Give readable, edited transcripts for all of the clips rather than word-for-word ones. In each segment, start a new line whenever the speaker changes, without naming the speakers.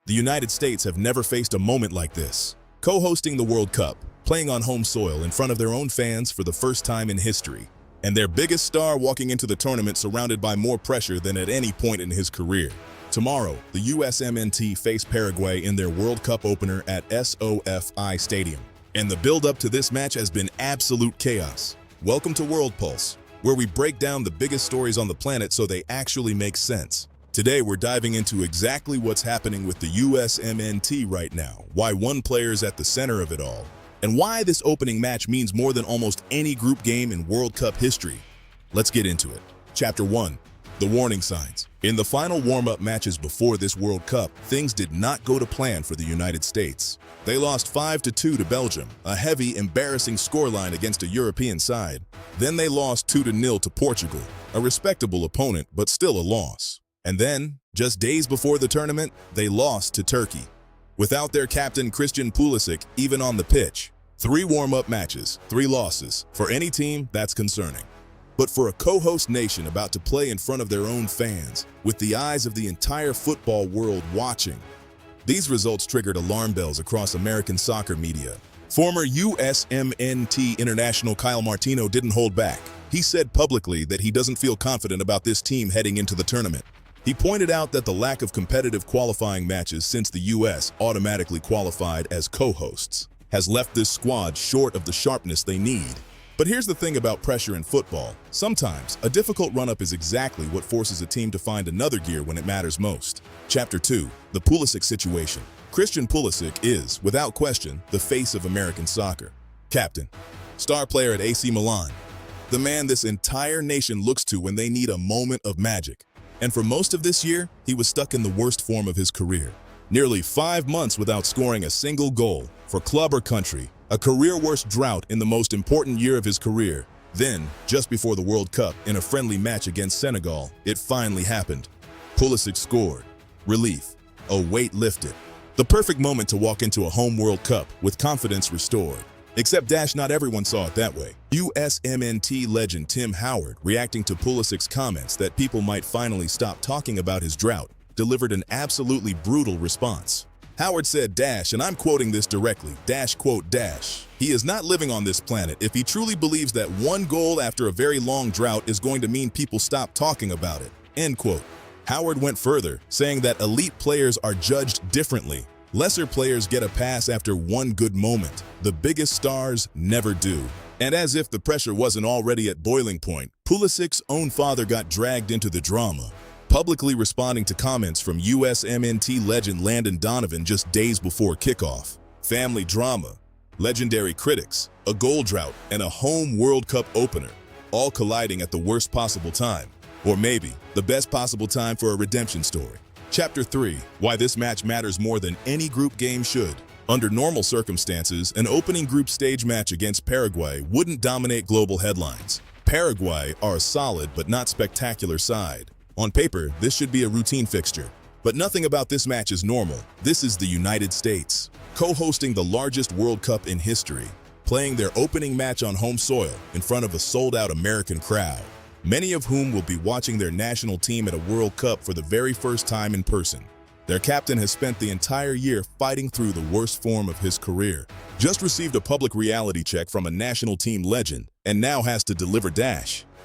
The United States have never faced a moment like this. Co-hosting the World Cup, playing on home soil in front of their own fans for the first time in history, and their biggest star walking into the tournament surrounded by more pressure than at any point in his career. Tomorrow, the USMNT face Paraguay in their World Cup opener at SoFi Stadium. And the build-up to this match has been absolute chaos. Welcome to World Pulse, where we break down the biggest stories on the planet so they actually make sense. Today, we're diving into exactly what's happening with the USMNT right now, why one player is at the center of it all, and why this opening match means more than almost any group game in World Cup history. Let's get into it. Chapter 1. The warning signs. In the final warm-up matches before this World Cup, things did not go to plan for the United States. They lost 5-2 to Belgium, a heavy, embarrassing scoreline against a European side. Then they lost 2-0 to Portugal, a respectable opponent, but still a loss. And then, just days before the tournament, they lost to Turkey. Without their captain Christian Pulisic even on the pitch. 3 warm-up matches, 3 losses. For any team, that's concerning. But for a co-host nation about to play in front of their own fans, with the eyes of the entire football world watching, these results triggered alarm bells across American soccer media. Former USMNT international Kyle Martino didn't hold back. He said publicly that he doesn't feel confident about this team heading into the tournament. He pointed out that the lack of competitive qualifying matches since the US automatically qualified as co-hosts has left this squad short of the sharpness they need. But here's the thing about pressure in football. Sometimes, a difficult run-up is exactly what forces a team to find another gear when it matters most. Chapter 2. The Pulisic Situation. Christian Pulisic is, without question, the face of American soccer. Captain. Star player at AC Milan. The man this entire nation looks to when they need a moment of magic. And for most of this year, he was stuck in the worst form of his career. Nearly 5 months without scoring a single goal for club or country. A career-worst drought in the most important year of his career. Then, just before the World Cup, in a friendly match against Senegal, it finally happened. Pulisic scored. Relief. A weight lifted. The perfect moment to walk into a home World Cup with confidence restored. Except not everyone saw it that way. USMNT legend Tim Howard, reacting to Pulisic's comments that people might finally stop talking about his drought, delivered an absolutely brutal response. Howard said, and I'm quoting this directly, he is not living on this planet if he truly believes that one goal after a very long drought is going to mean people stop talking about it, end quote. Howard went further, saying that elite players are judged differently. Lesser players get a pass after one good moment. The biggest stars never do. And as if the pressure wasn't already at boiling point, Pulisic's own father got dragged into the drama, publicly responding to comments from USMNT legend Landon Donovan just days before kickoff. Family drama, legendary critics, a goal drought, and a home World Cup opener, all colliding at the worst possible time. Or maybe the best possible time for a redemption story. Chapter 3. Why this match matters more than any group game should. Under normal circumstances, an opening group stage match against Paraguay wouldn't dominate global headlines. Paraguay are a solid but not spectacular side. On paper, this should be a routine fixture. But nothing about this match is normal. This is the United States, co-hosting the largest World Cup in history, playing their opening match on home soil in front of a sold-out American crowd, many of whom will be watching their national team at a World Cup for the very first time in person. Their captain has spent the entire year fighting through the worst form of his career, just received a public reality check from a national team legend, and now has to deliver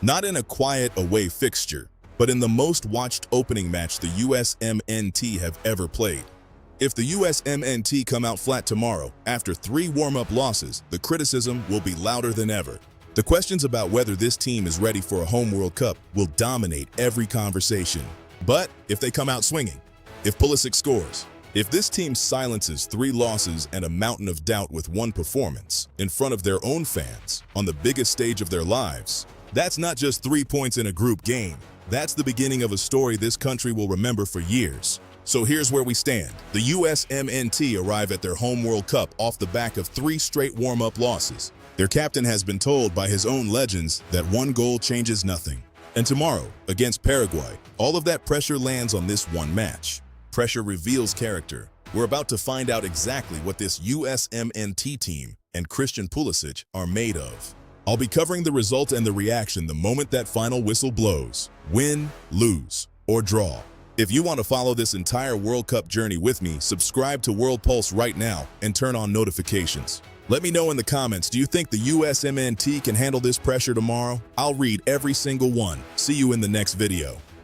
not in a quiet away fixture, but in the most watched opening match the USMNT have ever played. If the USMNT come out flat tomorrow, after 3 warm-up losses, the criticism will be louder than ever. The questions about whether this team is ready for a home World Cup will dominate every conversation. But if they come out swinging, if Pulisic scores, if this team silences 3 losses and a mountain of doubt with 1 performance in front of their own fans on the biggest stage of their lives, that's not just 3 points in a group game. That's the beginning of a story this country will remember for years. So here's where we stand. The USMNT arrive at their home World Cup off the back of 3 straight warm-up losses. Their captain has been told by his own legends that 1 goal changes nothing. And tomorrow, against Paraguay, all of that pressure lands on this one match. Pressure reveals character. We're about to find out exactly what this USMNT team and Christian Pulisic are made of. I'll be covering the result and the reaction the moment that final whistle blows. Win, lose, or draw. If you want to follow this entire World Cup journey with me, subscribe to World Pulse right now and turn on notifications. Let me know in the comments, do you think the USMNT can handle this pressure tomorrow? I'll read every single one. See you in the next video.